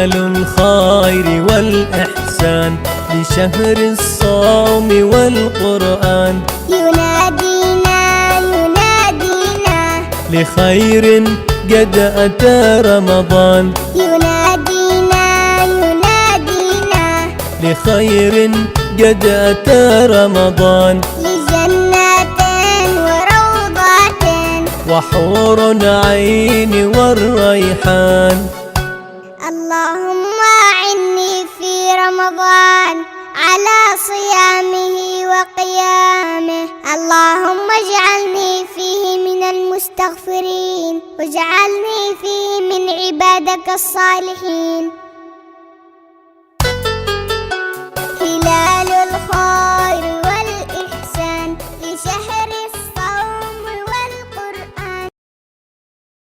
هلال الخير والإحسان لشهر الصوم والقرآن، ينادينا ينادينا لخير قد أتى رمضان، ينادينا ينادينا لخير قد أتى رمضان، لجنات وروضات وحور عين والريحان. اللهم أعني في رمضان على صيامه وقيامه، اللهم اجعلني فيه من المستغفرين، واجعلني فيه من عبادك الصالحين.